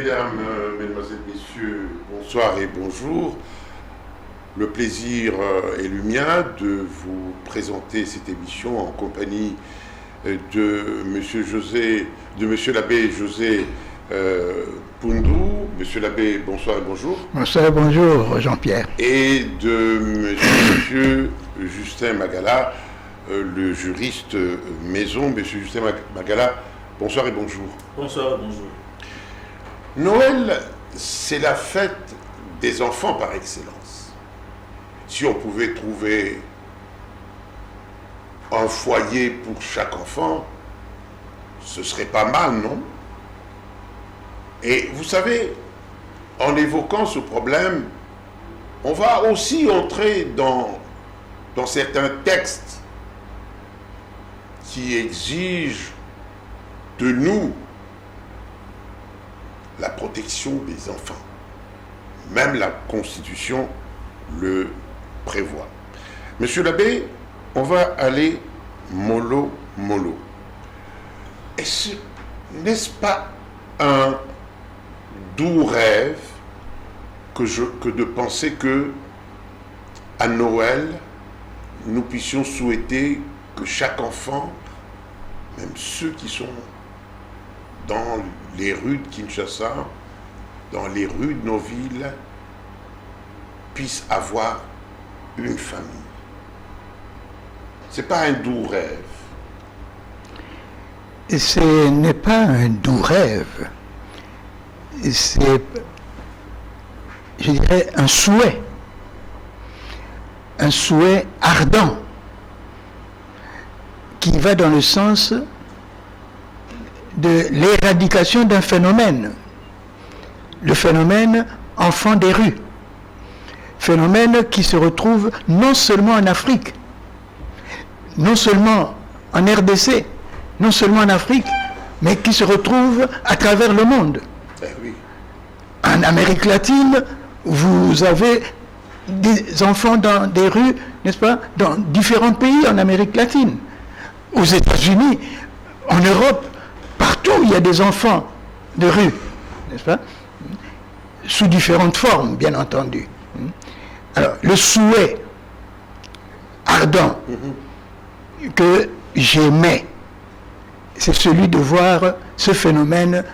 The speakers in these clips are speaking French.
Mesdames, Mesdemoiselles, Messieurs, bonsoir et bonjour. Le plaisir est le mien de vous présenter cette émission en compagnie de Monsieur l'abbé José Poundou. Monsieur l'abbé, bonsoir et bonjour. Bonsoir et bonjour, Jean-Pierre. Et de Monsieur Justin Magala, le juriste maison. Monsieur Justin Magala, bonsoir et bonjour. Bonsoir et bonjour. Noël, c'est la fête des enfants par excellence. Si on pouvait trouver un foyer pour chaque enfant, ce serait pas mal, non? Et vous savez, en évoquant ce problème, on va aussi entrer dans certains textes qui exigent de nous la protection des enfants. Même la Constitution le prévoit. Monsieur l'abbé, on va aller mollo. N'est-ce pas un doux rêve que de penser que à Noël, nous puissions souhaiter que chaque enfant, même ceux qui sont dans les rues de Kinshasa, dans les rues de nos villes, puissent avoir une famille. C'est pas un doux rêve. Et ce n'est pas un doux rêve. C'est, je dirais, un souhait ardent qui va dans le sens de l'éradication d'un phénomène, le phénomène enfant des rues, phénomène qui se retrouve non seulement en Afrique, non seulement en RDC, non seulement en Afrique, mais qui se retrouve à travers le monde. Oui. En Amérique latine, vous avez des enfants dans des rues, n'est-ce pas, dans différents pays en Amérique latine. Aux États-Unis, en Europe, partout il y a des enfants de rue, n'est-ce pas, sous différentes formes, bien entendu. Alors, le souhait ardent que j'émets, c'est celui de voir ce phénomène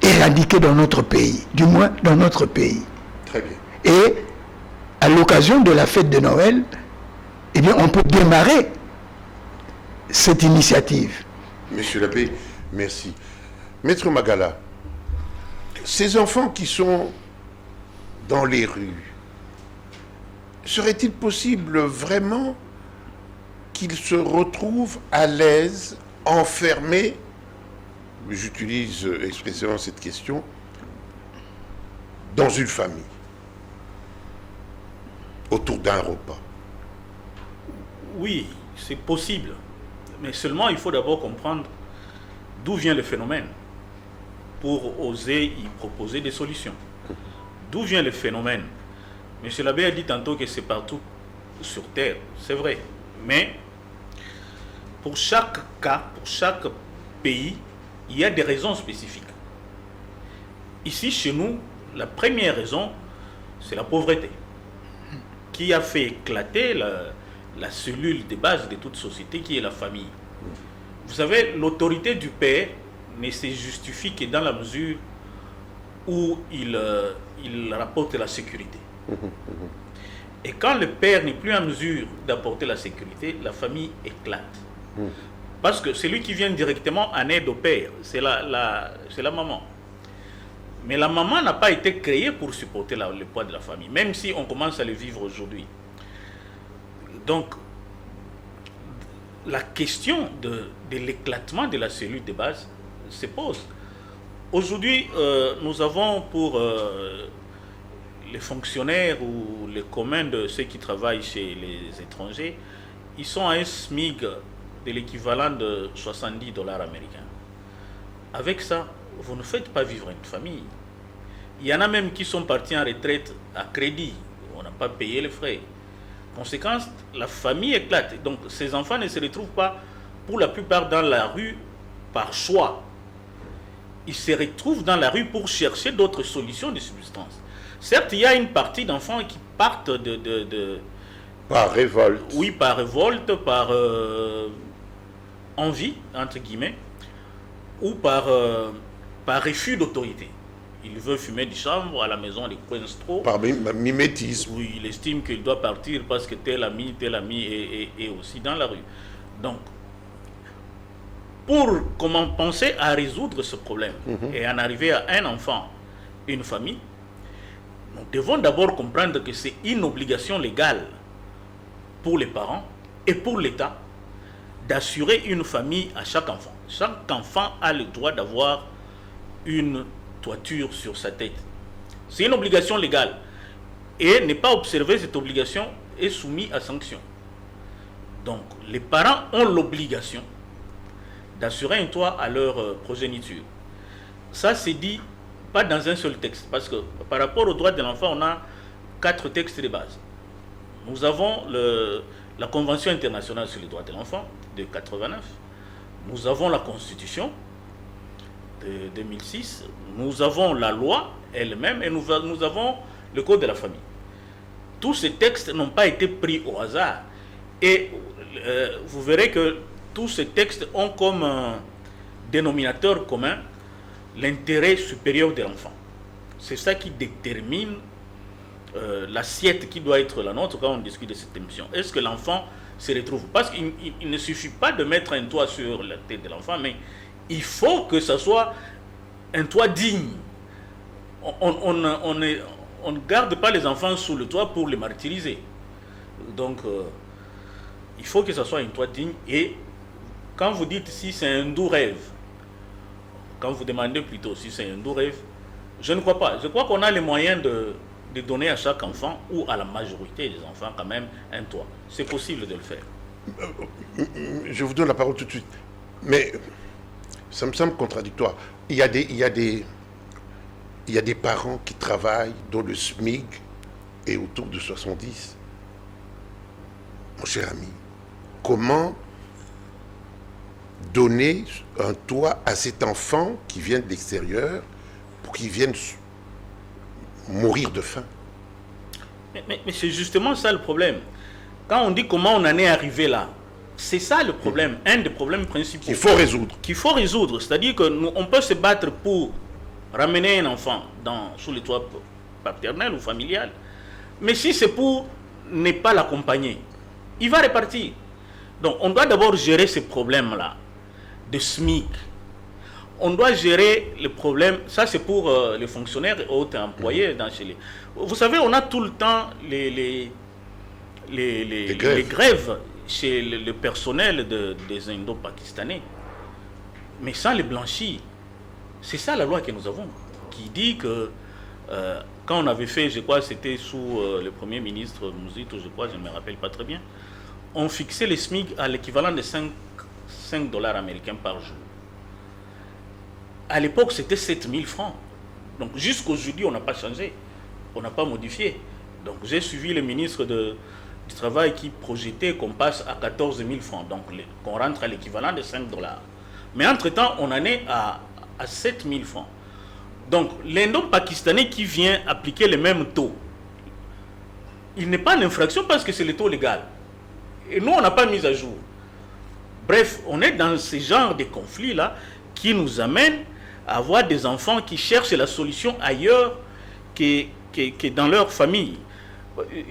éradiqué dans notre pays, du moins dans notre pays. Très bien. Et à l'occasion de la fête de Noël, eh bien, on peut démarrer cette initiative. Monsieur l'abbé, merci. Maître Magala, ces enfants qui sont dans les rues, serait-il possible vraiment qu'ils se retrouvent à l'aise, enfermés, j'utilise expressément cette question, dans une famille, autour d'un repas? Oui, c'est possible. Mais seulement, il faut d'abord comprendre d'où vient le phénomène pour oser y proposer des solutions. D'où vient le phénomène? Monsieur l'abbé a dit tantôt que c'est partout sur Terre, c'est vrai. Mais pour chaque cas, pour chaque pays, il y a des raisons spécifiques. Ici, chez nous, la première raison, c'est la pauvreté, qui a fait éclater la cellule de base de toute société, qui est la famille. Vous savez, l'autorité du père ne se justifie que dans la mesure où il rapporte la sécurité. Et quand le père n'est plus en mesure d'apporter la sécurité, la famille éclate. Parce que celui qui vient directement en aide au père, c'est la maman. Mais la maman n'a pas été créée pour supporter le poids de la famille, même si on commence à le vivre aujourd'hui. Donc, la question de l'éclatement de la cellule de base se pose. Aujourd'hui, nous avons pour les fonctionnaires ou les communs de ceux qui travaillent chez les étrangers, ils sont à un SMIC de l'équivalent de 70 $ américains. Avec ça, vous ne faites pas vivre une famille. Il y en a même qui sont partis en retraite à crédit. On n'a pas payé les frais. Conséquence, la famille éclate. Donc ces enfants ne se retrouvent pas, pour la plupart, dans la rue par choix. ils se retrouvent dans la rue pour chercher d'autres solutions de subsistance. Certes, il y a une partie d'enfants qui partent par révolte. Oui, par révolte, par envie, entre guillemets, ou par refus d'autorité. Il veut fumer du chanvre à la maison des Coinstro. Par mimétisme. Oui, il estime qu'il doit partir parce que tel ami est aussi dans la rue. Donc, pour comment penser à résoudre ce problème et en arriver à un enfant, une famille, nous devons d'abord comprendre que c'est une obligation légale pour les parents et pour l'État d'assurer une famille à chaque enfant. Chaque enfant a le droit d'avoir une toiture sur sa tête. C'est une obligation légale. Et ne pas observer cette obligation est soumis à sanction. Donc, les parents ont l'obligation d'assurer un toit à leur progéniture. Ça, c'est dit pas dans un seul texte, parce que par rapport aux droits de l'enfant, on a 4 textes de base. Nous avons la Convention internationale sur les droits de l'enfant de 89, nous avons la Constitution de 2006, nous avons la loi elle-même et nous avons le Code de la famille. Tous ces textes n'ont pas été pris au hasard. Et vous verrez que tous ces textes ont comme dénominateur commun l'intérêt supérieur de l'enfant. C'est ça qui détermine l'assiette qui doit être la nôtre quand on discute de cette émission. Est-ce que l'enfant se retrouve? Parce qu'il ne suffit pas de mettre un toit sur la tête de l'enfant, mais il faut que ce soit un toit digne. On ne garde pas les enfants sous le toit pour les martyriser. Donc, il faut que ce soit un toit digne. Et quand vous dites si c'est un doux rêve, quand vous demandez plutôt si c'est un doux rêve, je ne crois pas. Je crois qu'on a les moyens de donner à chaque enfant ou à la majorité des enfants quand même un toit. C'est possible de le faire. Je vous donne la parole tout de suite. Mais ça me semble contradictoire. Il y a des parents qui travaillent dont le SMIC est autour de 70. Mon cher ami, comment donner un toit à cet enfant qui vient de l'extérieur pour qu'il vienne mourir de faim? Mais c'est justement ça le problème. Quand on dit comment on en est arrivé là, c'est ça le problème, un des problèmes principaux. Qu'il faut résoudre. Qu'il faut résoudre. C'est-à-dire qu'on peut se battre pour ramener un enfant sous les toits paternels ou familial. Mais si c'est pour ne pas l'accompagner, il va repartir. Donc on doit d'abord gérer ces problèmes-là de SMIC. On doit gérer les problèmes, ça c'est pour les fonctionnaires et autres employés chez les... Vous savez, on a tout le temps les grèves chez le personnel des Indo-Pakistanais. Mais sans les blanchir. C'est ça la loi que nous avons, qui dit que quand on avait fait, je crois c'était sous le premier ministre Mouzito, je crois, je ne me rappelle pas très bien, on fixait les SMIC à l'équivalent de 5 $ américains par jour. À l'époque, c'était 7000 francs. Donc jusqu'aujourd'hui, on n'a pas changé, on n'a pas modifié. Donc j'ai suivi le ministre du Travail qui projetait qu'on passe à 14 000 francs, donc qu'on rentre à l'équivalent de 5 $. Mais entre-temps, on en est à 7 000 francs. Donc l'Indo-Pakistanais qui vient appliquer le même taux, il n'est pas en infraction parce que c'est le taux légal. Et nous, on n'a pas mis à jour. Bref, on est dans ce genre de conflits-là qui nous amènent à avoir des enfants qui cherchent la solution ailleurs que dans leur famille.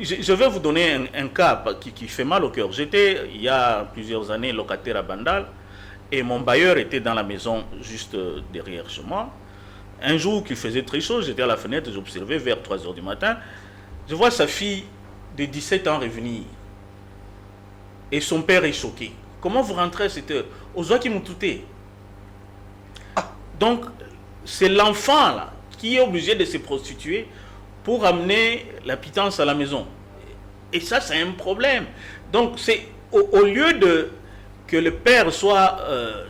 Je vais vous donner un cas qui fait mal au cœur. J'étais, il y a plusieurs années, locataire à Bandal et mon bailleur était dans la maison juste derrière chez moi. Un jour qu'il faisait très chaud, j'étais à la fenêtre, j'observais vers 3 h du matin. Je vois sa fille de 17 ans revenir. Et son père est choqué. Comment vous rentrez à cette heure? Aux oies qui m'ont touté. Donc, c'est l'enfant là qui est obligé de se prostituer pour amener la pitance à la maison. Et ça, c'est un problème. Donc, c'est au lieu que le père soit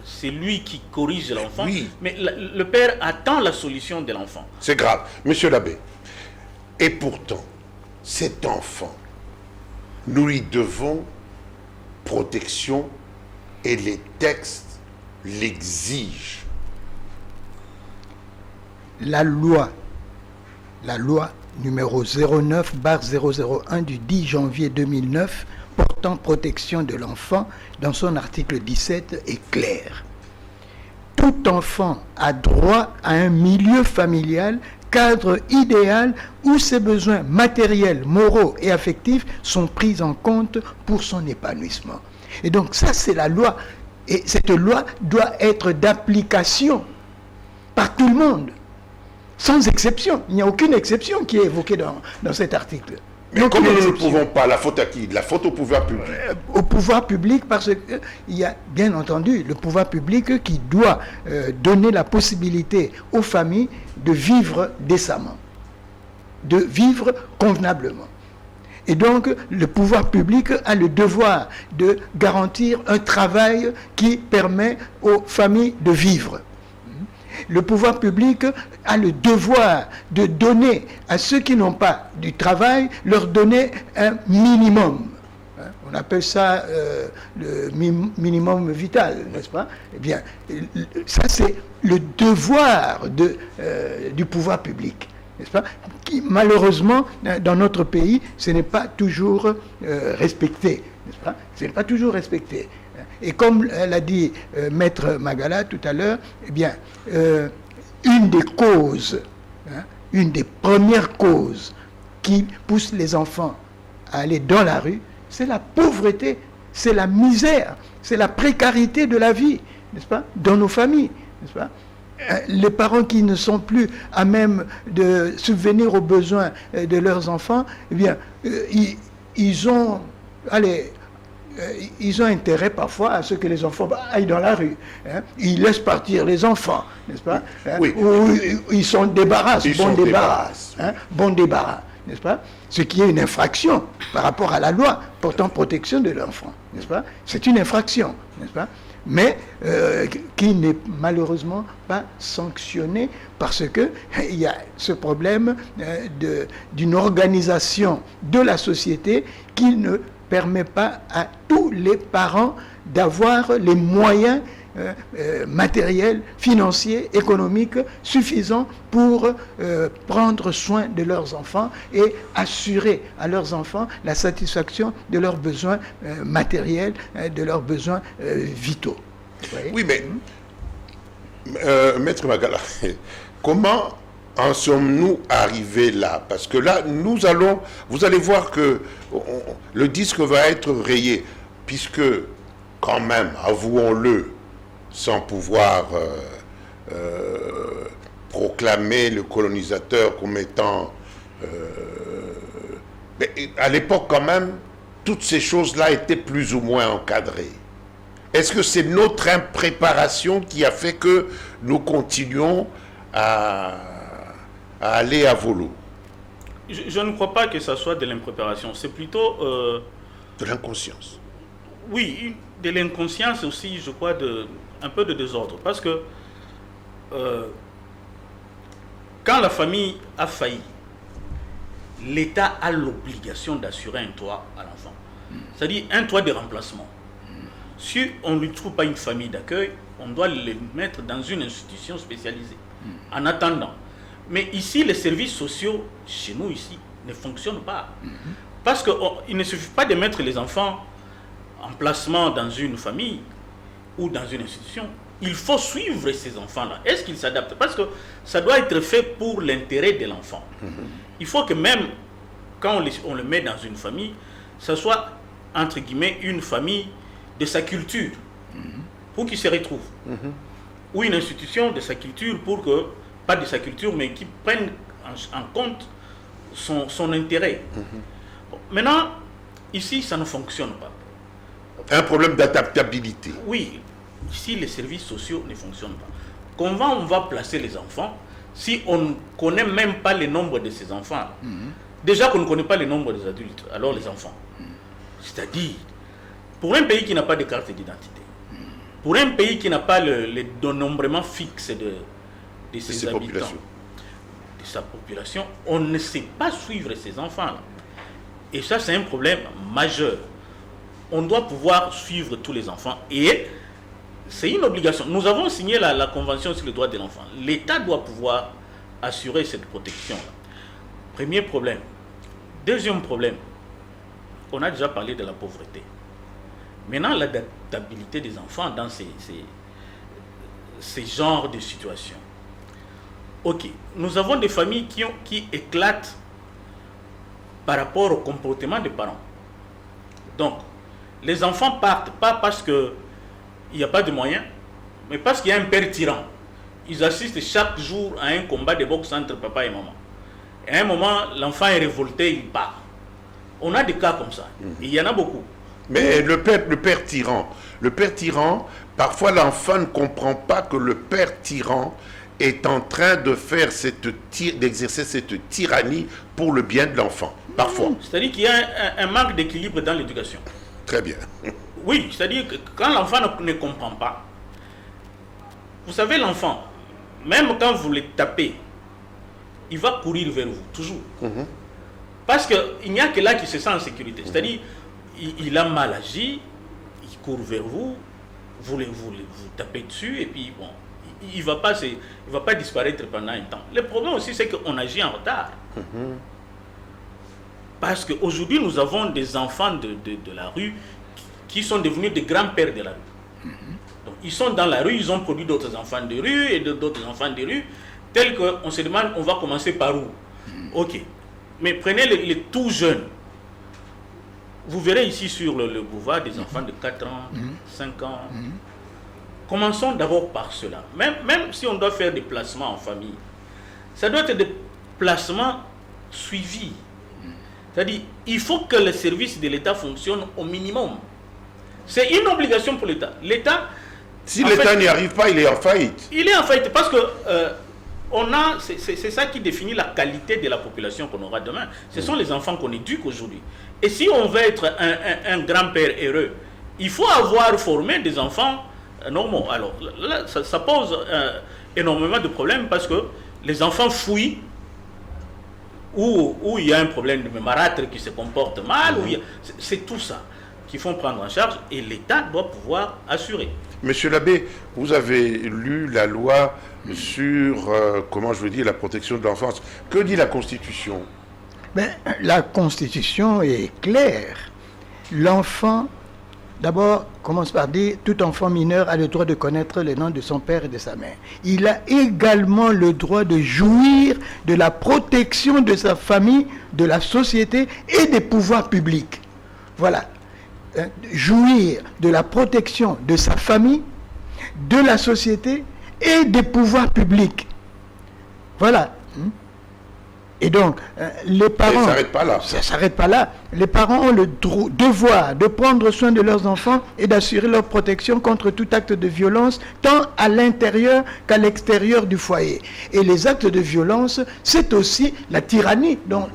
c'est lui qui corrige l'enfant, oui. Mais le père attend la solution de l'enfant. C'est grave. Monsieur l'abbé, et pourtant, cet enfant, nous lui devons protection et les textes l'exigent. la loi numéro 09/001 du 10 janvier 2009 portant protection de l'enfant, dans son article 17, est claire. Tout enfant a droit à un milieu familial, cadre idéal où ses besoins matériels, moraux et affectifs sont pris en compte pour son épanouissement. Et donc ça, c'est la loi. Et cette loi doit être d'application par tout le monde, sans exception. Il n'y a aucune exception qui est évoquée dans cet article. Mais comme nous ne pouvons pas, la faute à qui? La faute au pouvoir public. Au pouvoir public, parce qu'il y a bien entendu le pouvoir public qui doit donner la possibilité aux familles de vivre décemment, de vivre convenablement. Et donc, le pouvoir public a le devoir de garantir un travail qui permet aux familles de vivre. Le pouvoir public a le devoir de donner à ceux qui n'ont pas du travail, leur donner un minimum. On appelle ça le minimum vital, n'est-ce pas? Eh bien, ça c'est le devoir du pouvoir public, n'est-ce pas? Qui, malheureusement, dans notre pays, ce n'est pas toujours respecté, n'est-ce pas? Ce n'est pas toujours respecté. Et comme l'a dit Maître Magala tout à l'heure, eh bien, une des causes, une des premières causes qui poussent les enfants à aller dans la rue, c'est la pauvreté, c'est la misère, c'est la précarité de la vie, n'est-ce pas, dans nos familles, n'est-ce pas? Les parents qui ne sont plus à même de subvenir aux besoins de leurs enfants, eh bien, ils ont intérêt parfois à ce que les enfants aillent dans la rue. Ils laissent partir les enfants, n'est-ce pas? Oui. Ou ils s'en débarrassent, bon débarras, n'est-ce pas? Ce qui est une infraction par rapport à la loi portant protection de l'enfant, n'est-ce pas? C'est une infraction, n'est-ce pas? Mais qui n'est malheureusement pas sanctionné parce qu'il y a ce problème d'une organisation de la société qui ne permet pas à tous les parents d'avoir les moyens matériels, financiers, économiques suffisants pour prendre soin de leurs enfants et assurer à leurs enfants la satisfaction de leurs besoins matériels, de leurs besoins vitaux. Oui, mais Maître Magala, comment en sommes-nous arrivés là? Parce que là, vous allez voir que le disque va être rayé, puisque quand même, avouons-le, sans pouvoir proclamer le colonisateur comme étant... mais à l'époque quand même, toutes ces choses-là étaient plus ou moins encadrées. Est-ce que c'est notre impréparation qui a fait que nous continuons à aller à volo? Je ne crois pas que ça soit de l'impréparation, c'est plutôt... de l'inconscience. Oui, de l'inconscience aussi, je crois, un peu de désordre. Parce que quand la famille a failli, l'État a l'obligation d'assurer un toit à l'enfant. C'est-à-dire un toit de remplacement. Si on ne lui trouve pas une famille d'accueil, on doit le mettre dans une institution spécialisée. En attendant. Mais ici, les services sociaux, chez nous ici, ne fonctionnent pas. Parce qu'il ne suffit pas de mettre les enfants en placement dans une famille ou dans une institution. Il faut suivre ces enfants-là. Est-ce qu'ils s'adaptent? Parce que ça doit être fait pour l'intérêt de l'enfant. Il faut que même quand on le met dans une famille, ça soit, entre guillemets, une famille de sa culture, pour qu'il se retrouve. Ou une institution de sa culture pour que, pas de sa culture, mais qui prenne en compte son intérêt. Bon, maintenant, ici, ça ne fonctionne pas. Un problème d'adaptabilité. Oui, ici, les services sociaux ne fonctionnent pas. Comment on va placer les enfants si on ne connaît même pas le nombre de ces enfants? Déjà qu'on ne connaît pas le nombre des adultes, alors les enfants. C'est-à-dire, pour un pays qui n'a pas de carte d'identité, pour un pays qui n'a pas le dénombrement fixe de ses habitants, de sa population, on ne sait pas suivre ces enfants-là. Et ça, c'est un problème majeur. On doit pouvoir suivre tous les enfants. Et c'est une obligation. Nous avons signé la Convention sur les droits de l'enfant. L'État doit pouvoir assurer cette protection-là. Premier problème. Deuxième problème, on a déjà parlé de la pauvreté. Maintenant, l'adaptabilité des enfants dans ces genres de situations. Ok, nous avons des familles qui éclatent par rapport au comportement des parents. Donc, les enfants partent pas parce qu'il n'y a pas de moyens, mais parce qu'il y a un père tyran. Ils assistent chaque jour à un combat de boxe entre papa et maman. Et à un moment, l'enfant est révolté, il part. On a des cas comme ça. Il y en a beaucoup. Mais le père tyran, parfois l'enfant ne comprend pas que le père tyran est en train de faire d'exercer cette tyrannie pour le bien de l'enfant. Parfois. C'est-à-dire qu'il y a un manque d'équilibre dans l'éducation. Très bien. Oui, c'est-à-dire que quand l'enfant ne comprend pas, vous savez, l'enfant, même quand vous le tapez, il va courir vers vous, toujours. Parce qu'il n'y a que là qui se sent en sécurité. C'est-à-dire, il a mal agi, il court vers vous, vous tapez dessus, et puis bon, il ne va pas disparaître pendant un temps. Le problème aussi, c'est qu'on agit en retard. Parce qu'aujourd'hui, nous avons des enfants de la rue qui sont devenus des grands-pères de la rue. Donc, ils sont dans la rue, ils ont produit d'autres enfants de rue et d'autres enfants de rue, tels qu'on se demande, on va commencer par où? Ok. Mais prenez les tout jeunes. Vous verrez ici sur le boulevard des enfants de 4 ans, 5 ans. Commençons d'abord par cela. Même si on doit faire des placements en famille, ça doit être des placements suivis. C'est-à-dire, il faut que le service de l'État fonctionne au minimum. C'est une obligation pour l'État. L'État... Si l'État n'y arrive pas, il est en faillite. Il est en faillite parce que c'est ça qui définit la qualité de la population qu'on aura demain. Ce sont les enfants qu'on éduque aujourd'hui. Et si on veut être un grand-père heureux, il faut avoir formé des enfants normaux. Alors là, ça pose énormément de problèmes parce que les enfants fouillent où il y a un problème de marâtre qui se comporte mal, c'est tout ça qu'il faut prendre en charge et l'État doit pouvoir assurer. Monsieur l'abbé, vous avez lu la loi sur, la protection de l'enfance. Que dit la Constitution? La Constitution est claire. L'enfant, d'abord, commence par dire, tout enfant mineur a le droit de connaître les noms de son père et de sa mère. Il a également le droit de jouir de la protection de sa famille, de la société et des pouvoirs publics. Voilà. Jouir de la protection de sa famille, de la société et des pouvoirs publics. Voilà. Et donc, les parents... Ça ne s'arrête pas là. Ça ne s'arrête pas là. Les parents ont le devoir de prendre soin de leurs enfants et d'assurer leur protection contre tout acte de violence, tant à l'intérieur qu'à l'extérieur du foyer. Et les actes de violence, c'est aussi la tyrannie dont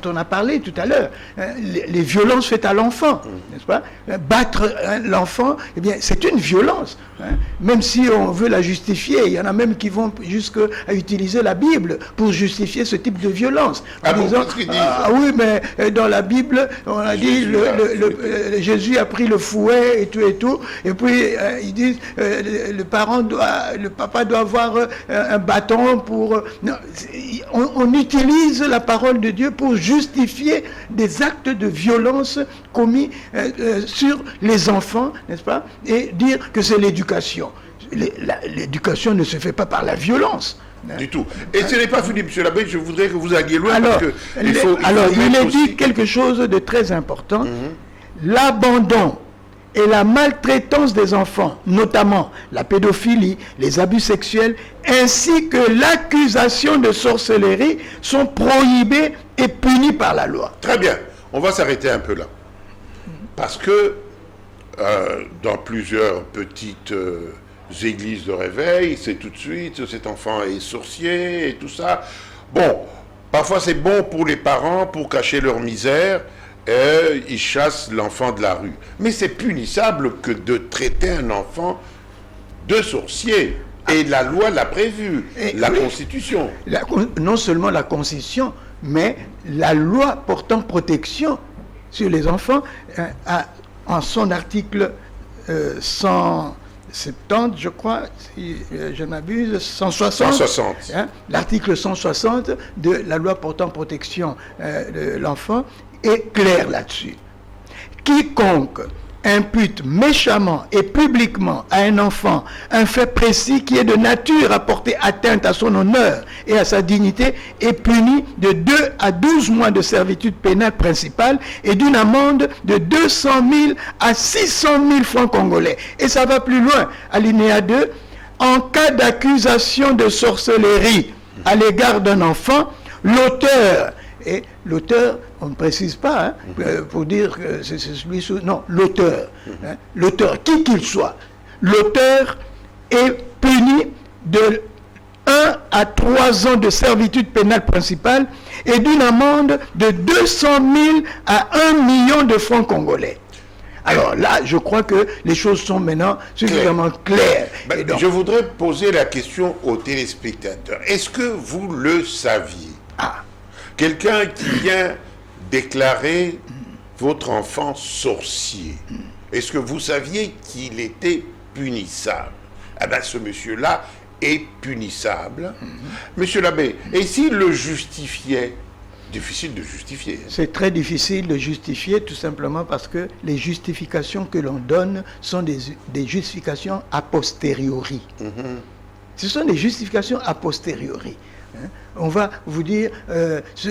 on a parlé tout à l'heure. Les violences faites à l'enfant, n'est-ce pas? Battre l'enfant, eh bien, c'est une violence. Même si on veut la justifier, il y en a même qui vont jusqu'à utiliser la Bible pour justifier ce type de violence. Oui, mais dans la Bible, on a dit Jésus a pris le fouet et tout, et puis ils disent le papa doit avoir un bâton pour... Non, on utilise la parole de Dieu pour justifier des actes de violence commis sur les enfants, n'est-ce pas? Et dire que c'est l'éducation. L'éducation ne se fait pas par la violence. Du tout. Et ce n'est pas fini, monsieur l'abbé, je voudrais que vous alliez loin. Alors, parce que il est dit quelque chose de très important. L'abandon et la maltraitance des enfants, notamment la pédophilie, les abus sexuels, ainsi que l'accusation de sorcellerie, sont prohibés et punis par la loi. Très bien. On va s'arrêter un peu là. Parce que dans plusieurs petites... églises de réveil, c'est tout de suite, cet enfant est sorcier et tout ça. Bon, parfois c'est bon pour les parents pour cacher leur misère, et ils chassent l'enfant de la rue. Mais c'est punissable que de traiter un enfant de sorcier. Et la loi l'a prévu, Constitution. Non seulement la Constitution, mais la loi portant protection sur les enfants, en son article 100... 70, je crois, si je ne m'abuse, 160. 160. Hein, l'article 160 de la loi portant protection de l'enfant est clair là-dessus. Quiconque impute méchamment et publiquement à un enfant un fait précis qui est de nature à porter atteinte à son honneur et à sa dignité est puni de 2 à 12 mois de servitude pénale principale et d'une amende de 200 000 à 600 000 francs congolais. Et ça va plus loin. Alinéa 2, en cas d'accusation de sorcellerie à l'égard d'un enfant, l'auteur, et l'auteur, on ne précise pas, pour dire que c'est celui sous... Non, l'auteur. L'auteur, qui qu'il soit, l'auteur est puni de 1 à 3 ans de servitude pénale principale et d'une amende de 200 000 à 1 million de francs congolais. Alors là, je crois que les choses sont maintenant suffisamment claires. Donc, je voudrais poser la question aux téléspectateurs. Est-ce que vous le saviez? Quelqu'un qui vient déclarer votre enfant sorcier, est-ce que vous saviez qu'il était punissable? Eh bien, ce monsieur-là est punissable. Monsieur l'abbé, et s'il le justifiait? Difficile de justifier. C'est très difficile de justifier, tout simplement parce que les justifications que l'on donne sont des justifications a posteriori. Ce sont des justifications a posteriori. On va vous dire ce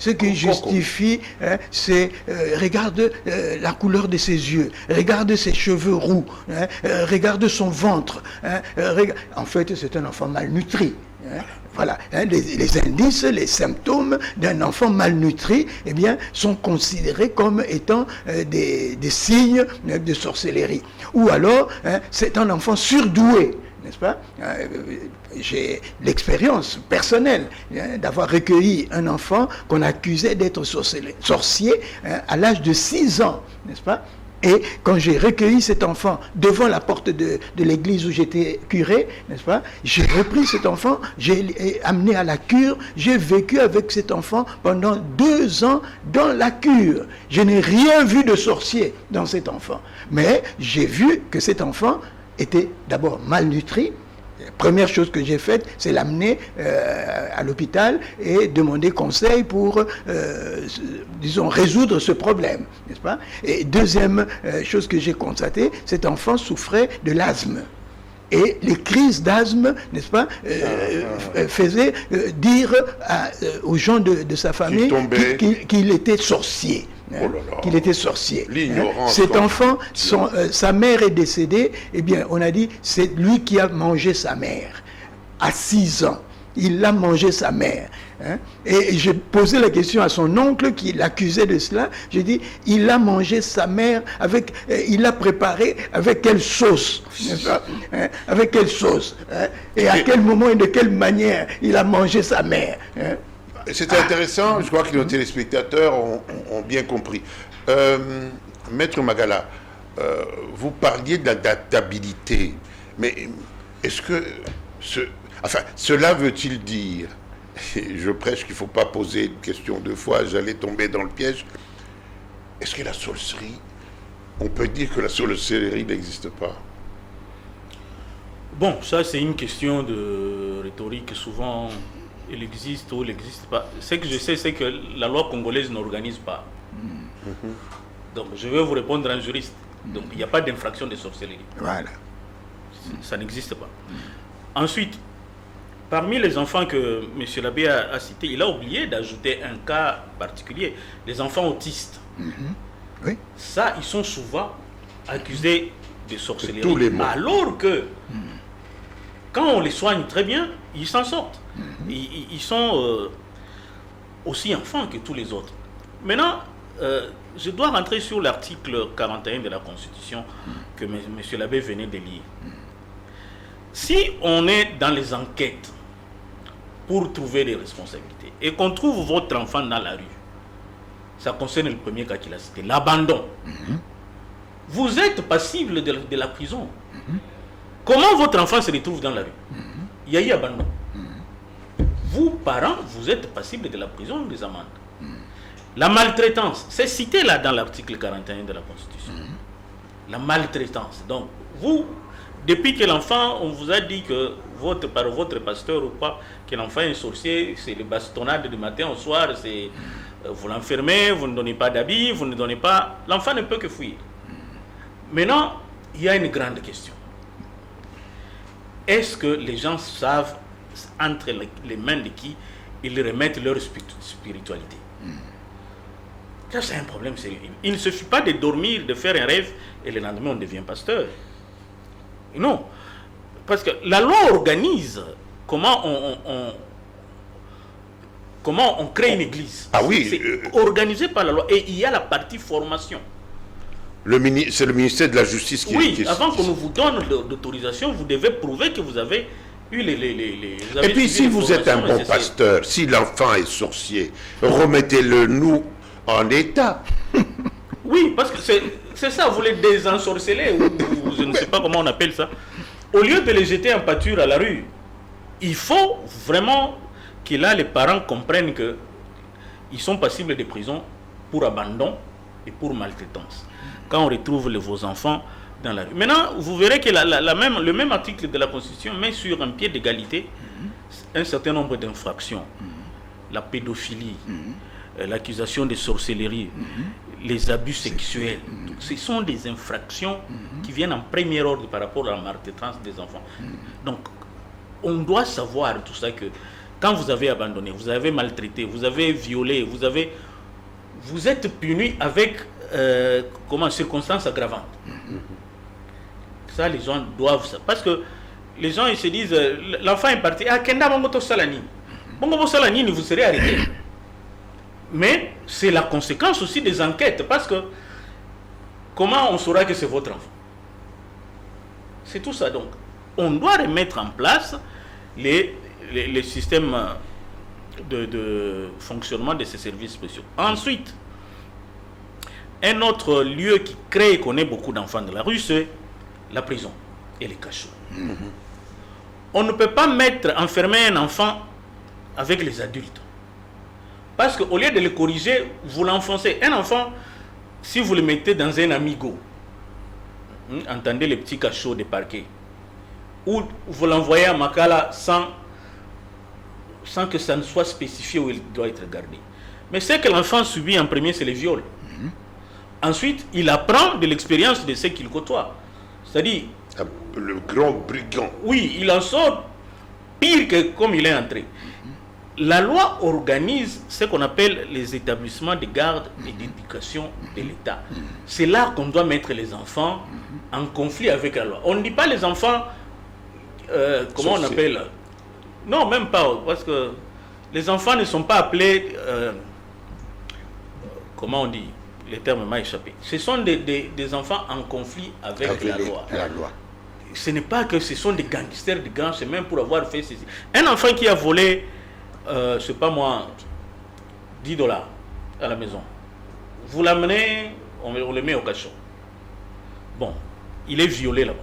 qui justifie, c'est regarde la couleur de ses yeux, regarde ses cheveux roux, regarde son ventre. En fait, c'est un enfant malnutri. Voilà, les indices, les symptômes d'un enfant malnutri, eh bien, sont considérés comme étant des signes de sorcellerie. Ou alors, c'est un enfant surdoué. N'est-ce pas? J'ai l'expérience personnelle d'avoir recueilli un enfant qu'on accusait d'être sorcier à l'âge de 6 ans, n'est-ce pas? Et quand j'ai recueilli cet enfant devant la porte de l'église où j'étais curé, n'est-ce pas? J'ai repris cet enfant, j'ai amené à la cure, j'ai vécu avec cet enfant pendant 2 ans dans la cure. Je n'ai rien vu de sorcier dans cet enfant. Mais j'ai vu que cet enfant était d'abord malnutri. La première chose que j'ai faite, c'est l'amener à l'hôpital et demander conseil pour, disons, résoudre ce problème, n'est-ce pas? Et deuxième chose que j'ai constatée, cet enfant souffrait de l'asthme. Et les crises d'asthme, n'est-ce pas, faisaient dire aux gens de sa famille qu'il était sorcier. Qu'il était sorcier. Cet enfant, sa mère est décédée, eh bien, on a dit, c'est lui qui a mangé sa mère. À 6 ans, il a mangé sa mère. Et j'ai posé la question à son oncle qui l'accusait de cela. J'ai dit, il a mangé sa mère il l'a préparé avec quelle sauce, n'est-ce pas? Avec quelle sauce, et à quel moment et de quelle manière il a mangé sa mère. C'est intéressant, je crois que nos téléspectateurs ont bien compris. Maître Magala, vous parliez d'adaptabilité, mais est-ce que cela veut-il dire, et je prêche qu'il ne faut pas poser une question 2 fois, j'allais tomber dans le piège, est-ce que la sorcellerie, on peut dire que la sorcellerie n'existe pas? Bon, ça c'est une question de rhétorique, souvent il existe ou il n'existe pas. Ce que je sais, c'est que la loi congolaise n'organise pas. Donc je vais vous répondre en juriste. Donc il n'y a pas d'infraction de sorcellerie. Voilà. Ça n'existe pas. Ensuite, parmi les enfants que M. l'abbé a cités, il a oublié d'ajouter un cas particulier, les enfants autistes. Oui. Ça, ils sont souvent accusés de sorcellerie. Tous les mots. Alors que, quand on les soigne très bien, ils s'en sortent. Ils sont aussi enfants que tous les autres. Maintenant, je dois rentrer sur l'article 41 de la Constitution que M. l'abbé venait de lire. Si on est dans les enquêtes pour trouver des responsabilités et qu'on trouve votre enfant dans la rue, ça concerne le premier cas qu'il a cité, l'abandon. Vous êtes passible de la prison. Comment votre enfant se retrouve dans la rue? Il y a eu abandon. Vous, parents, vous êtes passible de la prison ou des amendes. La maltraitance, c'est cité là dans l'article 41 de la Constitution. La maltraitance. Donc, Vous, depuis que l'enfant, on vous a dit que par votre pasteur ou quoi, que l'enfant est sorcier, c'est le bastonnade du matin au soir, c'est vous l'enfermez, vous ne donnez pas d'habits, vous ne donnez pas... L'enfant ne peut que fuir. Maintenant, il y a une grande question. Est-ce que les gens savent entre les mains de qui ils remettent leur spiritualité? Ça, c'est un problème sérieux. Il ne suffit pas de dormir, de faire un rêve, et le lendemain, on devient pasteur. Non. Parce que la loi organise comment on crée une église. Ah oui. C'est organisé par la loi. Et il y a la partie formation. C'est le ministère de la Justice qui... Oui, avant qu'on vous donne l'autorisation, vous devez prouver que vous avez eu Et puis si vous êtes un bon pasteur, si l'enfant est sorcier, remettez-le nous en état. Oui, parce que c'est ça, vous les désensorceler, ou je ne sais pas comment on appelle ça. Au lieu de les jeter en pâture à la rue, il faut vraiment que là, les parents comprennent qu'ils sont passibles de prison pour abandon et pour maltraitance. Quand on retrouve vos enfants dans la rue. Maintenant, vous verrez que le même article de la Constitution met sur un pied d'égalité un certain nombre d'infractions. La pédophilie, l'accusation de sorcellerie, les abus sexuels. Ce sont des infractions qui viennent en premier ordre par rapport à la maltraitance des enfants. Donc, on doit savoir tout ça, que quand vous avez abandonné, vous avez maltraité, vous avez violé, vous êtes puni avec circonstances aggravantes. Ça, les gens doivent ça. Parce que les gens, ils se disent, l'enfant est parti, ah, Kenda Mongoto Salani. Mongoto Salani, vous serez arrêté. Mais c'est la conséquence aussi des enquêtes. Parce que comment on saura que c'est votre enfant? C'est tout ça. Donc, on doit remettre en place les systèmes de fonctionnement de ces services spéciaux. Ensuite, un autre lieu qui crée et connaît beaucoup d'enfants de la rue, c'est la prison et les cachots. On ne peut pas enfermer un enfant avec les adultes. Parce qu'au lieu de le corriger, vous l'enfoncez. Un enfant, si vous le mettez dans un amigo, entendez les petits cachots des parquets, ou vous l'envoyez à Makala sans que ça ne soit spécifié où il doit être gardé. Mais ce que l'enfant subit en premier, c'est les viols. Ensuite, il apprend de l'expérience de ce qu'il côtoie. C'est-à-dire... Le grand brigand. Oui, il en sort pire que comme il est entré. La loi organise ce qu'on appelle les établissements de garde et d'éducation de l'État. C'est là qu'on doit mettre les enfants en conflit avec la loi. On ne dit pas les enfants... comment on appelle? Non, même pas. Parce que les enfants ne sont pas appelés... comment on dit? Les termes m'a échappé. Ce sont des enfants en conflit avec la loi. Ce n'est pas que ce sont des gangsters de grands chemins pour avoir fait ceci. Un enfant qui a volé, je ne sais pas moi, 10 $ à la maison. Vous l'amenez, on le met au cachot. Bon, il est violé là-bas.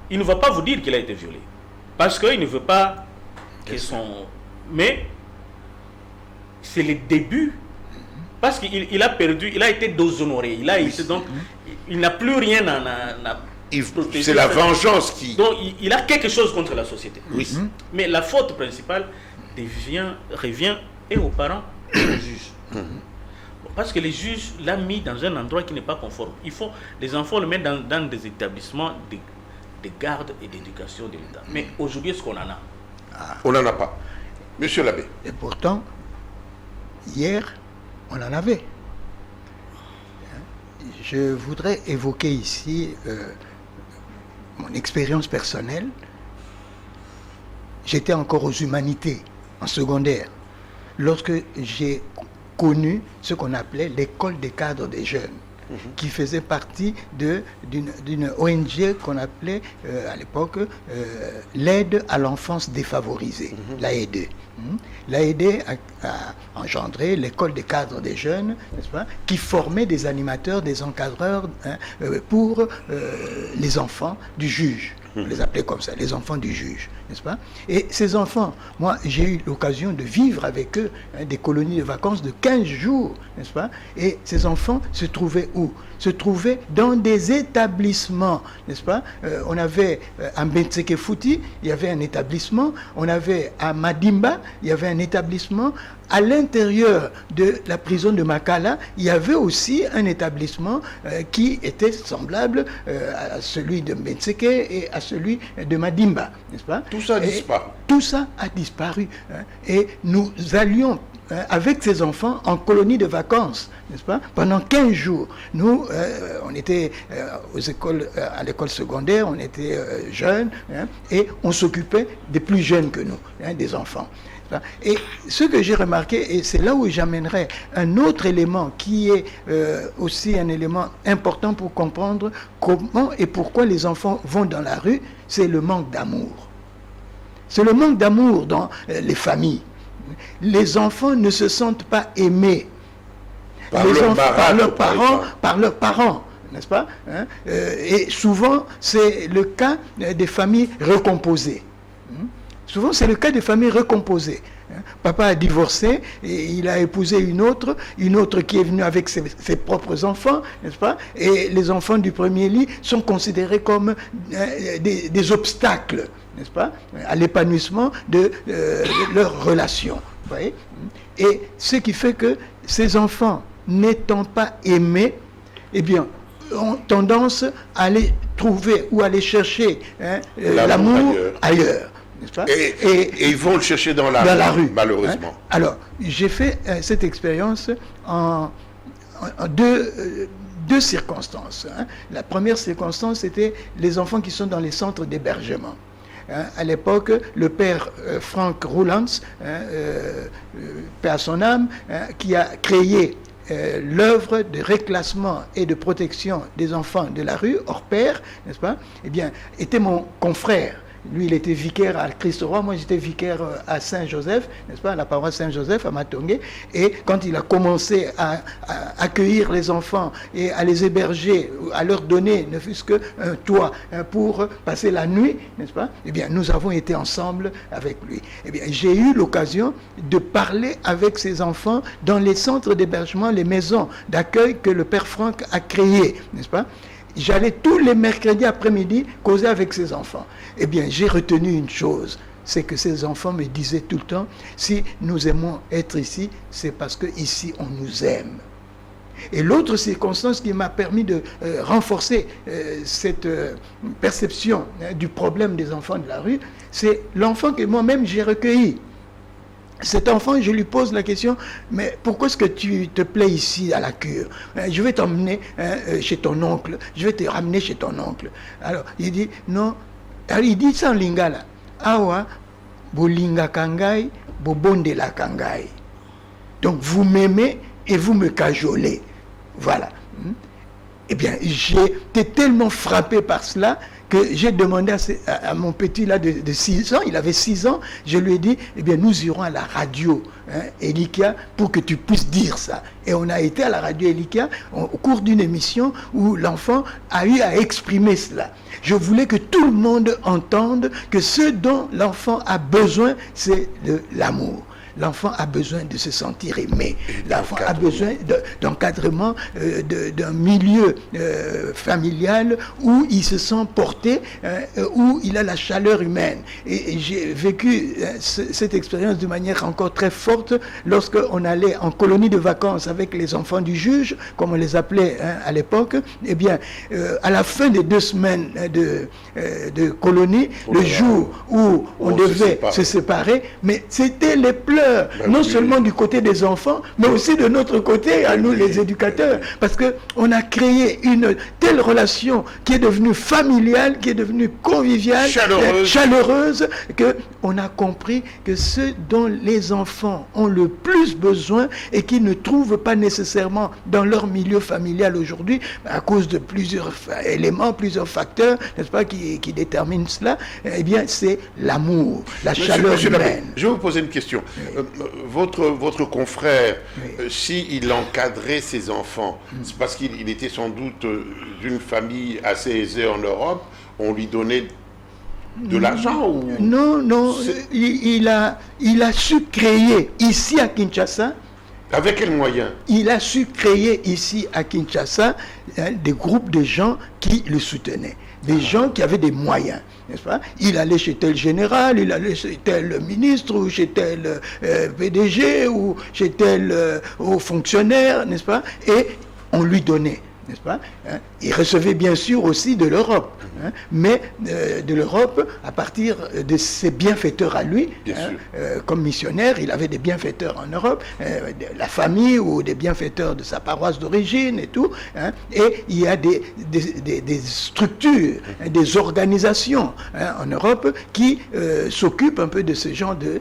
Il ne va pas vous dire qu'il a été violé. Parce qu'il ne veut pas que son... Mais c'est le début. Parce qu'il a perdu, il a été déshonoré. Il n'a plus rien à protéger. C'est la vengeance qui... Donc il a quelque chose contre la société. Oui. Mais la faute principale revient et aux parents et aux juges. Parce que les juges l'ont mis dans un endroit qui n'est pas conforme. Les enfants le mettent dans des établissements de garde et d'éducation de l'État. Mais aujourd'hui, est-ce qu'on en a? On n'en a pas. Monsieur l'abbé. Et pourtant, hier, on en avait. Je voudrais évoquer ici mon expérience personnelle. J'étais encore aux humanités, en secondaire, lorsque j'ai connu ce qu'on appelait l'école des cadres des jeunes, qui faisait partie d'une ONG qu'on appelait à l'époque l'aide à l'enfance défavorisée, l'AED. L'AED a engendré l'école des cadres des jeunes, n'est-ce pas, qui formait des animateurs, des encadreurs pour les enfants du juge. On les appelait comme ça, les enfants du juge, n'est-ce pas? Et ces enfants, moi, j'ai eu l'occasion de vivre avec eux des colonies de vacances de 15 jours, n'est-ce pas? Et ces enfants se trouvaient où? Se trouvaient dans des établissements, n'est-ce pas? On avait à Mbetseke Fouti, il y avait un établissement. On avait à Madimba, il y avait un établissement. À l'intérieur de la prison de Makala, il y avait aussi un établissement qui était semblable à celui de Mbetseke et à celui de Madimba, n'est-ce pas? Tout ça a disparu. Tout ça a disparu. Et nous allions avec ces enfants en colonie de vacances, n'est-ce pas? Pendant 15 jours. Nous, on était aux écoles, à l'école secondaire, on était jeunes, et on s'occupait des plus jeunes que nous, des enfants. Et ce que j'ai remarqué, et c'est là où j'amènerai un autre élément qui est aussi un élément important pour comprendre comment et pourquoi les enfants vont dans la rue, c'est le manque d'amour. C'est le manque d'amour dans les familles. Les enfants ne se sentent pas aimés par leurs parents, n'est-ce pas? Et souvent, c'est le cas des familles recomposées. Souvent, c'est le cas des familles recomposées. Papa a divorcé et il a épousé une autre qui est venue avec ses propres enfants, n'est-ce pas? Et les enfants du premier lit sont considérés comme des obstacles, n'est-ce pas, à l'épanouissement de leur relation. Vous voyez? Et ce qui fait que ces enfants, n'étant pas aimés, eh bien, ont tendance à aller trouver ou aller chercher l'amour ailleurs. Et ils vont le chercher dans la rue, malheureusement. Alors, j'ai fait cette expérience en deux circonstances. La première circonstance, c'était les enfants qui sont dans les centres d'hébergement. À l'époque, le père Frank Roulands, paix à son âme, qui a créé l'œuvre de réclassement et de protection des enfants de la rue, hors pair, n'est-ce pas? Eh bien, était mon confrère. Lui, il était vicaire à Christ-Roi, moi j'étais vicaire à Saint-Joseph, n'est-ce pas, à la paroisse Saint-Joseph, à Matongé. Et quand il a commencé à accueillir les enfants et à les héberger, à leur donner ne fût-ce qu'un toit pour passer la nuit, n'est-ce pas, eh bien, nous avons été ensemble avec lui. Eh bien, j'ai eu l'occasion de parler avec ces enfants dans les centres d'hébergement, les maisons d'accueil que le père Franck a créées, n'est-ce pas? J'allais tous les mercredis après-midi causer avec ces enfants. Eh bien, j'ai retenu une chose, c'est que ces enfants me disaient tout le temps, si nous aimons être ici, c'est parce qu'ici on nous aime. Et l'autre circonstance qui m'a permis de renforcer cette perception du problème des enfants de la rue, c'est l'enfant que moi-même j'ai recueilli. Cet enfant, je lui pose la question, mais pourquoi est-ce que tu te plais ici à la cure? Je vais t'emmener chez ton oncle, je vais te ramener chez ton oncle. Alors, il dit, non. Alors, il dit ça en lingala. Awa, bolinga kangai, bobonde la kangai. Donc, vous m'aimez et vous me cajolez. Voilà. Eh bien, j'ai été tellement frappé par cela que j'ai demandé à mon petit là de 6 ans, il avait 6 ans, je lui ai dit, eh bien nous irons à la radio Elikia pour que tu puisses dire ça. Et on a été à la radio Elikia au cours d'une émission où l'enfant a eu à exprimer cela. Je voulais que tout le monde entende que ce dont l'enfant a besoin, c'est de l'amour. L'enfant a besoin de se sentir aimé. L'enfant a besoin d'encadrement, d'un milieu familial où il se sent porté, où il a la chaleur humaine. Et j'ai vécu cette expérience de manière encore très forte lorsqu'on allait en colonie de vacances avec les enfants du juge, comme on les appelait à l'époque. Eh bien, à la fin des 2 semaines de colonie, le jour où on devait se séparer, mais c'était les pleurs. Non seulement du côté des enfants, mais aussi de notre côté, à nous les éducateurs. Parce qu'on a créé une telle relation qui est devenue familiale, qui est devenue conviviale, chaleureuse, qu'on a compris que ce dont les enfants ont le plus besoin et qui ne trouvent pas nécessairement dans leur milieu familial aujourd'hui, à cause de plusieurs éléments, plusieurs facteurs, n'est-ce pas, qui déterminent cela, eh bien, c'est l'amour, la chaleur humaine. Je vais vous poser une question. Votre confrère, s'il encadrait ses enfants, c'est parce qu'il était sans doute d'une famille assez aisée en Europe, on lui donnait de l'argent ou... Non, il a su créer ici à Kinshasa. Avec quels moyens? Il a su créer ici à Kinshasa des groupes de gens qui le soutenaient. Des gens qui avaient des moyens, n'est-ce pas? Il allait chez tel général, il allait chez tel ministre, ou chez tel PDG, ou chez tel haut fonctionnaire, n'est-ce pas? Et on lui donnait, n'est-ce pas? Il recevait bien sûr aussi de l'Europe, mais de l'Europe à partir de ses bienfaiteurs à lui, comme missionnaire, il avait des bienfaiteurs en Europe, la famille ou des bienfaiteurs de sa paroisse d'origine et tout, et il y a des structures, des organisations en Europe qui s'occupent un peu de ce genre de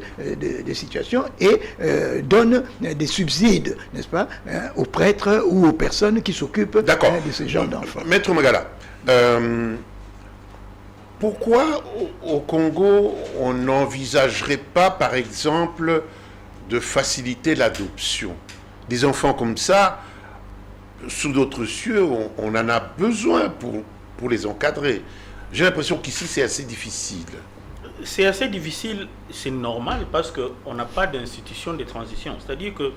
situations et donnent des subsides, n'est-ce pas, aux prêtres ou aux personnes qui s'occupent de ce genre d'enfants. Maître Magala, pourquoi au Congo on n'envisagerait pas, par exemple, de faciliter l'adoption des enfants comme ça? Sous d'autres cieux, on en a besoin pour les encadrer. J'ai l'impression qu'ici c'est assez difficile. C'est assez difficile, c'est normal parce qu'on n'a pas d'institution de transition. C'est-à-dire que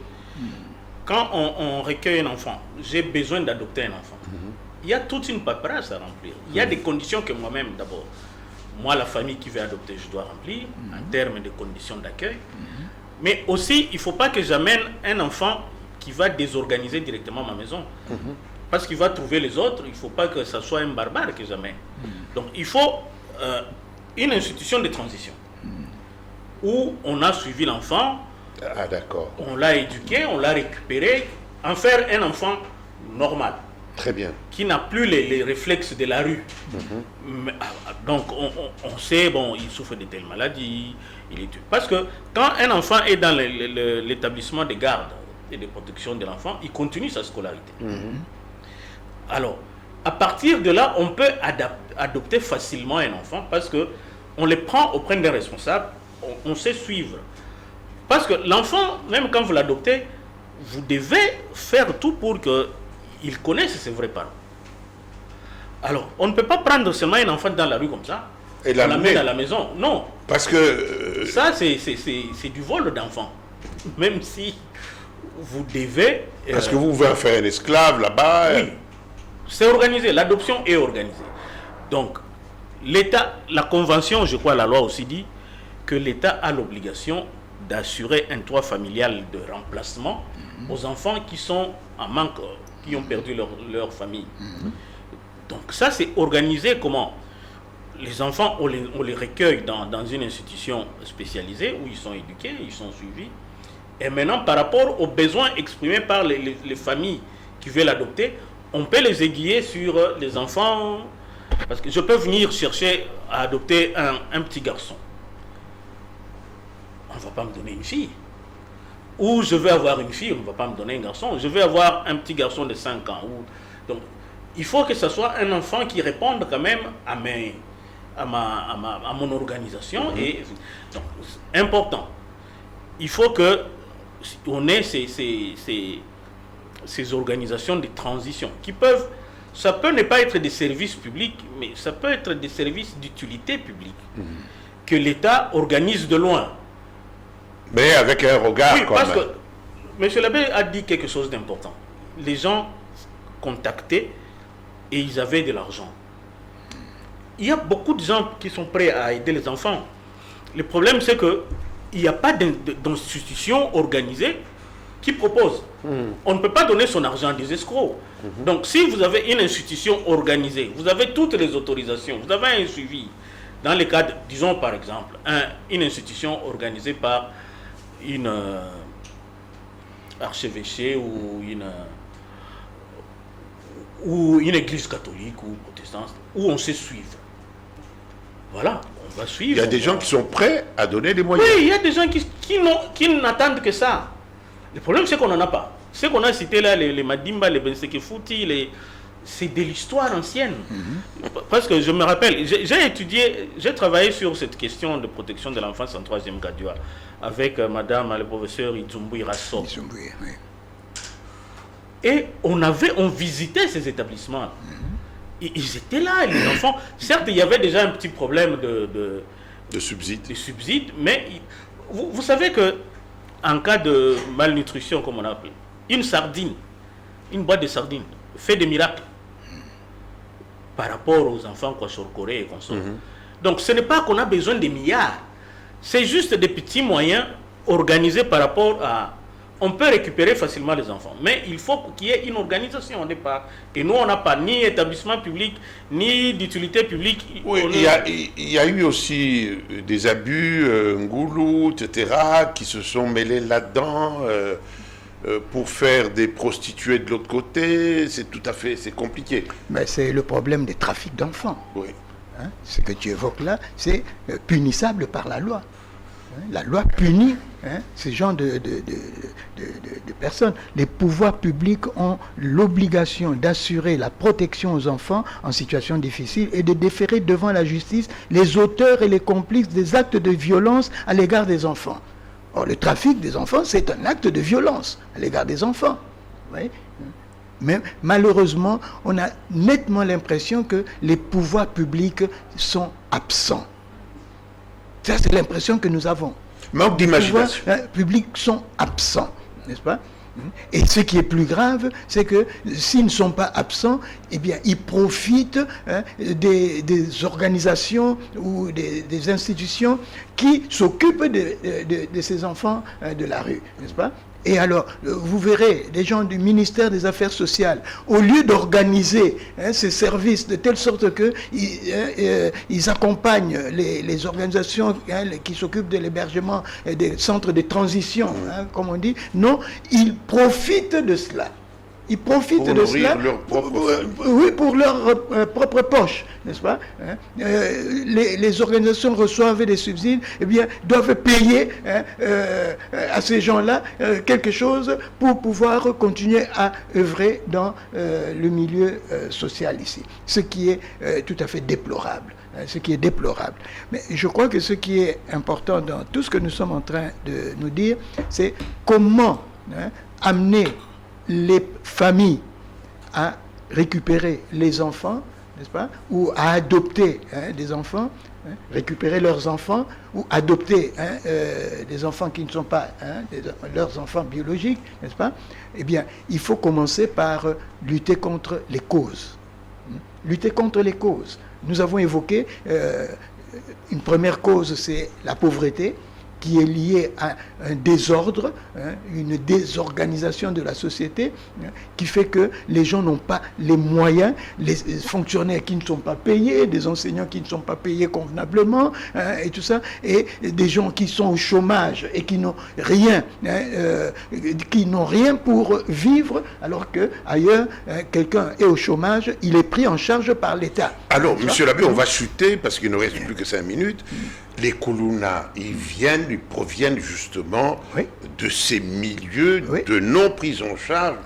quand on recueille un enfant, j'ai besoin d'adopter un enfant. Il y a toute une paperasse à remplir. Il y a des conditions que moi-même, d'abord, moi, la famille qui veut adopter, je dois remplir en termes de conditions d'accueil. Mais aussi, il ne faut pas que j'amène un enfant qui va désorganiser directement ma maison. Parce qu'il va trouver les autres, il ne faut pas que ce soit un barbare que j'amène. Donc, il faut une institution de transition où on a suivi l'enfant, on l'a éduqué, on l'a récupéré, en faire un enfant normal. Très bien. Qui n'a plus les réflexes de la rue. Donc, on sait, bon, il souffre de telles maladies. Parce que quand un enfant est dans l'établissement de garde et de protection de l'enfant, il continue sa scolarité. Alors, à partir de là, on peut adopter facilement un enfant parce qu'on les prend auprès des responsables, on sait suivre. Parce que l'enfant, même quand vous l'adoptez, vous devez faire tout pour que ils connaissent ses vrais parents. Alors, on ne peut pas prendre seulement un enfant dans la rue comme ça et l'amener à la maison. Non. Parce que... Ça, c'est du vol d'enfant. Même si vous devez... Parce que vous pouvez faire un esclave là-bas. Oui. C'est organisé. L'adoption est organisée. Donc, l'État, la Convention, je crois, la loi aussi dit que l'État a l'obligation d'assurer un toit familial de remplacement aux enfants qui sont en manque, qui ont perdu leur famille. Donc ça, c'est organisé comment? Les enfants, on les recueille dans une institution spécialisée où ils sont éduqués, ils sont suivis. Et maintenant, par rapport aux besoins exprimés par les familles qui veulent adopter, on peut les aiguiller sur les enfants. Parce que je peux venir chercher à adopter un petit garçon. On ne va pas me donner une fille. Ou je veux avoir une fille, on ne va pas me donner un garçon. Je veux avoir un petit garçon de 5 ans. Donc, il faut que ce soit un enfant qui réponde quand même à mon organisation. Et donc, c'est important. Il faut qu'on ait ces organisations de transition qui peuvent... Ça peut ne pas être des services publics, mais ça peut être des services d'utilité publique que l'État organise de loin. Mais avec un regard oui, quand parce même. Que M. Labbé a dit quelque chose d'important. Les gens contactaient et ils avaient de l'argent. Il y a beaucoup de gens qui sont prêts à aider les enfants. Le problème, c'est qu'il n'y a pas d'institution organisée qui propose. On ne peut pas donner son argent à des escrocs. Donc, si vous avez une institution organisée, vous avez toutes les autorisations, vous avez un suivi. Dans le cadre, disons par exemple, une institution organisée par une archevêché ou une église catholique ou protestante, où on sait suivre. Voilà, on va suivre. Il y a des gens qui sont prêts à donner des moyens. Oui, il y a des gens qui n'attendent que ça. Le problème, c'est qu'on n'en a pas. Ce qu'on a cité là, les Madimba, les Bensekefouti, c'est de l'histoire ancienne. Parce que je me rappelle, j'ai travaillé sur cette question de protection de l'enfance en 3e Gadua avec madame, le professeur Idzumbu Rasso. Et on visitait ces établissements. Ils étaient là, les enfants. Certes, il y avait déjà un petit problème de subsides. Mais vous savez que en cas de malnutrition, comme on appelle, une boîte de sardines fait des miracles par rapport aux enfants kwashiorkor et consorts. Donc ce n'est pas qu'on a besoin de milliards, c'est juste des petits moyens organisés par rapport à... On peut récupérer facilement les enfants, mais il faut qu'il y ait une organisation au départ. Et nous, on n'a pas ni établissement public, ni d'utilité publique. Oui, il y a eu aussi des abus, Ngoulou, etc., qui se sont mêlés là-dedans pour faire des prostituées de l'autre côté. C'est compliqué. Mais c'est le problème des trafics d'enfants. Oui. Hein, ce que tu évoques là, c'est punissable par la loi. La loi punit ce genre de personnes. Les pouvoirs publics ont l'obligation d'assurer la protection aux enfants en situation difficile et de déférer devant la justice les auteurs et les complices des actes de violence à l'égard des enfants. Or, le trafic des enfants, c'est un acte de violence à l'égard des enfants. Oui. Mais malheureusement, on a nettement l'impression que les pouvoirs publics sont absents. Ça, c'est l'impression que nous avons. Manque d'imagination. Les pouvoirs publics sont absents, n'est-ce pas? Et ce qui est plus grave, c'est que s'ils ne sont pas absents, eh bien, ils profitent des organisations ou des institutions qui s'occupent de ces enfants de la rue, n'est-ce pas? Et alors, vous verrez, les gens du ministère des Affaires sociales, au lieu d'organiser ces services de telle sorte qu'ils accompagnent les organisations qui s'occupent de l'hébergement et des centres de transition, comme on dit, non, ils profitent de cela. Ils profitent de cela pour leur propre poche, n'est-ce pas? Les organisations reçoivent des subsides, eh bien, doivent payer à ces gens-là quelque chose pour pouvoir continuer à œuvrer dans le milieu social ici. Ce qui est tout à fait déplorable. Ce qui est déplorable. Mais je crois que ce qui est important dans tout ce que nous sommes en train de nous dire, c'est comment amener les familles à récupérer les enfants, n'est-ce pas, ou à adopter des enfants, récupérer leurs enfants, ou adopter des enfants qui ne sont pas leurs enfants biologiques, n'est-ce pas? Eh bien, il faut commencer par lutter contre les causes. Lutter contre les causes. Nous avons évoqué une première cause, c'est la pauvreté, qui est liée à un désordre, une désorganisation de la société, qui fait que les gens n'ont pas les moyens, les fonctionnaires qui ne sont pas payés, des enseignants qui ne sont pas payés convenablement, et tout ça, et des gens qui sont au chômage et qui n'ont rien, pour vivre, alors que ailleurs, quelqu'un est au chômage, il est pris en charge par l'État. Alors, monsieur l'abbé, on va chuter parce qu'il ne reste plus que 5 minutes. Les Koulouna, ils proviennent justement de ces milieux de non-prise en charge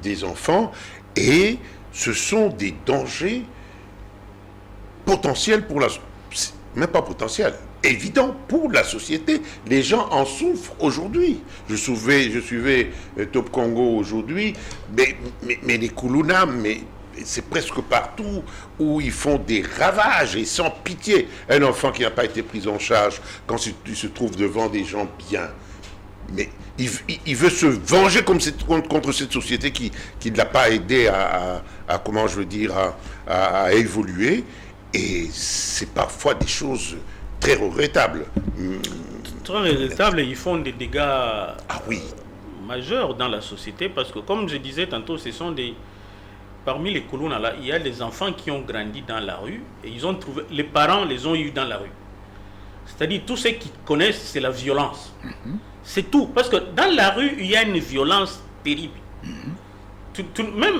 des enfants, et ce sont des dangers potentiels pour même pas potentiels, évidents pour la société. Les gens en souffrent aujourd'hui. Je suivais Top Congo aujourd'hui, mais les Koulouna, c'est presque partout où ils font des ravages et sans pitié. Un enfant qui n'a pas été pris en charge quand il se trouve devant des gens bien, mais il veut se venger contre cette société qui ne l'a pas aidé à évoluer, et c'est parfois des choses très regrettables. Très regrettables, et ils font des dégâts majeurs dans la société, parce que comme je disais tantôt, ce sont parmi les Koulouna là, il y a des enfants qui ont grandi dans la rue et les parents les ont eus dans la rue. C'est-à-dire, tous ceux qui connaissent, c'est la violence. C'est tout. Parce que dans la rue, il y a une violence terrible.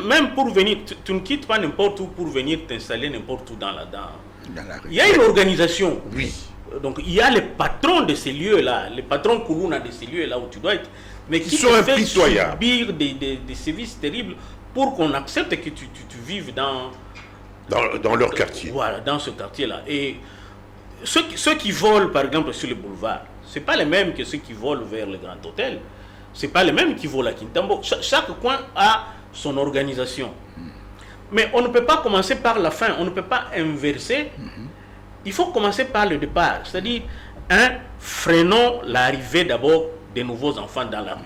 Même pour venir, tu ne quittes pas n'importe où pour venir t'installer n'importe où dans la rue. Il y a une organisation. Oui. Donc, il y a les patrons de ces lieux-là, les patrons Koulouna de ces lieux-là où tu dois être, mais qui sont te fait impitoyables. Subir des sévices terribles pour qu'on accepte que tu vives dans leur quartier. Voilà, dans ce quartier-là. Et ceux qui volent, par exemple, sur le boulevard, ce n'est pas les mêmes que ceux qui volent vers le Grand Hôtel. Ce n'est pas les mêmes qui volent à Kintambo. Chaque coin a son organisation. Mais on ne peut pas commencer par la fin, on ne peut pas inverser. Il faut commencer par le départ. C'est-à-dire, freinons l'arrivée d'abord des nouveaux enfants dans la rue.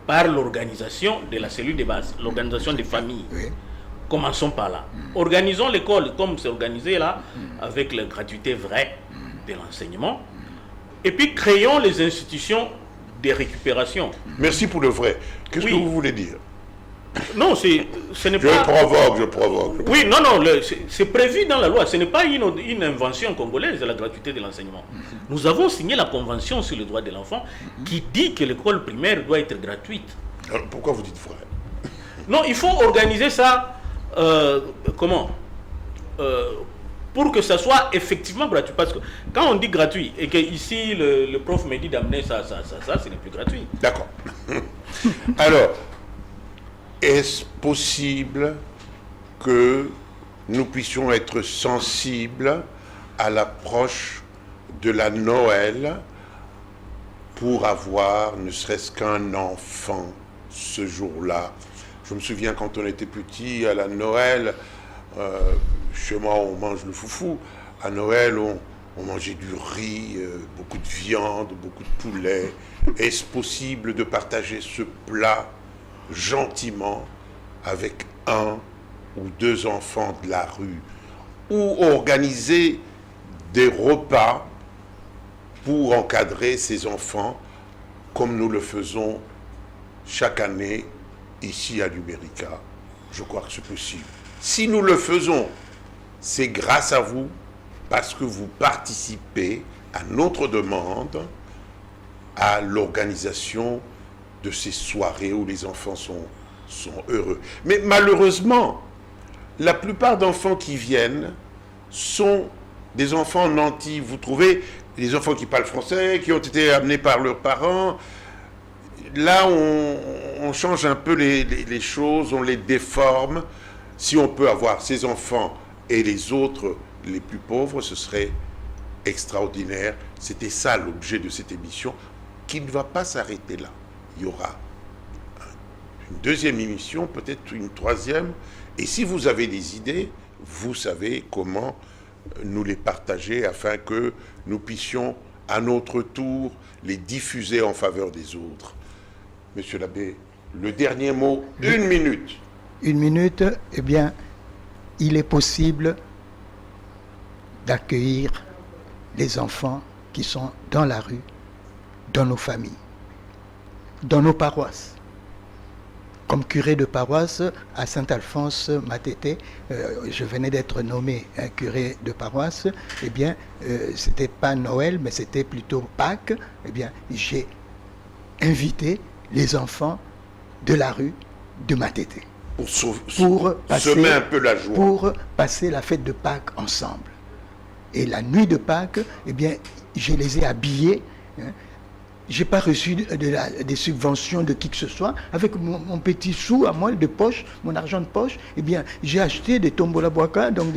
Par l'organisation de la cellule de base, l'organisation des familles. Oui. Commençons par là. Organisons l'école comme c'est organisé là, avec la gratuité vraie de l'enseignement. Et puis créons les institutions de récupération. Merci pour le vrai. Qu'est-ce que vous voulez dire? Non, ce n'est Je pas... provoque. Oui, non, c'est prévu dans la loi. Ce n'est pas une invention congolaise, la gratuité de l'enseignement. Nous avons signé la Convention sur le droit de l'enfant qui dit que l'école primaire doit être gratuite. Alors, pourquoi vous dites vrai? Non, il faut organiser ça, pour que ça soit effectivement gratuit. Parce que quand on dit gratuit, et que ici le prof me dit d'amener ça, ce n'est plus gratuit. D'accord. Alors, est-ce possible que nous puissions être sensibles à l'approche de la Noël pour avoir ne serait-ce qu'un enfant ce jour-là? Je me souviens quand on était petit, à la Noël, chez moi on mange le foufou. À Noël on mangeait du riz, beaucoup de viande, beaucoup de poulet. Est-ce possible de partager ce plat gentiment avec un ou deux enfants de la rue, ou organiser des repas pour encadrer ces enfants comme nous le faisons chaque année ici à Lumérica? Je crois que c'est possible. Si nous le faisons, c'est grâce à vous, parce que vous participez à notre demande à l'organisation de ces soirées où les enfants sont heureux. Mais malheureusement, la plupart d'enfants qui viennent sont des enfants nantis. Vous trouvez des enfants qui parlent français, qui ont été amenés par leurs parents. Là, on change un peu les choses, on les déforme. Si on peut avoir ces enfants et les autres, les plus pauvres, ce serait extraordinaire. C'était ça l'objet de cette émission, qui ne va pas s'arrêter là. Il y aura une deuxième émission, peut-être une troisième. Et si vous avez des idées, vous savez comment nous les partager afin que nous puissions à notre tour les diffuser en faveur des autres. Monsieur l'abbé, le dernier mot, une minute. Une minute, eh bien, il est possible d'accueillir les enfants qui sont dans la rue, dans nos familles, dans nos paroisses. Comme curé de paroisse à Saint-Alphonse Matete, je venais d'être nommé curé de paroisse. Eh bien, c'était pas Noël, mais c'était plutôt Pâques. Eh bien, j'ai invité les enfants de la rue de Matete Pour passer, semer un peu la joie. Pour passer la fête de Pâques ensemble. Et la nuit de Pâques, eh bien, je les ai habillés. Je n'ai pas reçu des subventions de qui que ce soit. Avec mon petit sou à moi de poche, mon argent de poche, eh bien, j'ai acheté des tombola boaka, donc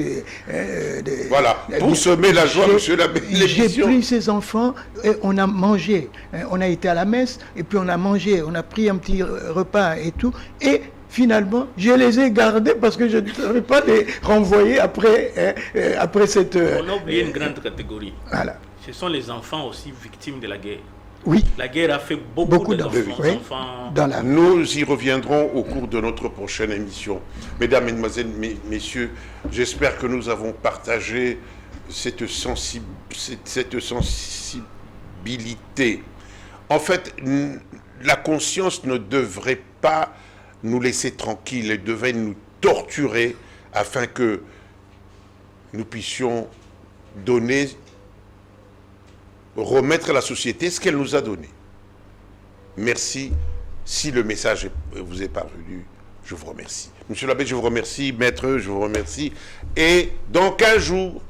voilà, pour semer la joie, monsieur l'abbé. J'ai pris ces enfants et on a mangé. On a été à la messe et puis on a mangé. On a pris un petit repas et tout. Et finalement, je les ai gardés parce que je ne savais pas les renvoyer après cette... On a oublié une grande catégorie. Voilà. Ce sont les enfants aussi victimes de la guerre. Oui. La guerre a fait beaucoup d'enfants. Oui. Nous y reviendrons au cours de notre prochaine émission. Mesdames, Mesdemoiselles, Messieurs, j'espère que nous avons partagé cette sensibilité. En fait, la conscience ne devrait pas nous laisser tranquilles, elle devrait nous torturer afin que nous puissions remettre à la société ce qu'elle nous a donné. Merci. Si le message vous est parvenu, je vous remercie. Monsieur l'abbé, je vous remercie. Maître, je vous remercie. Et dans 15 jours...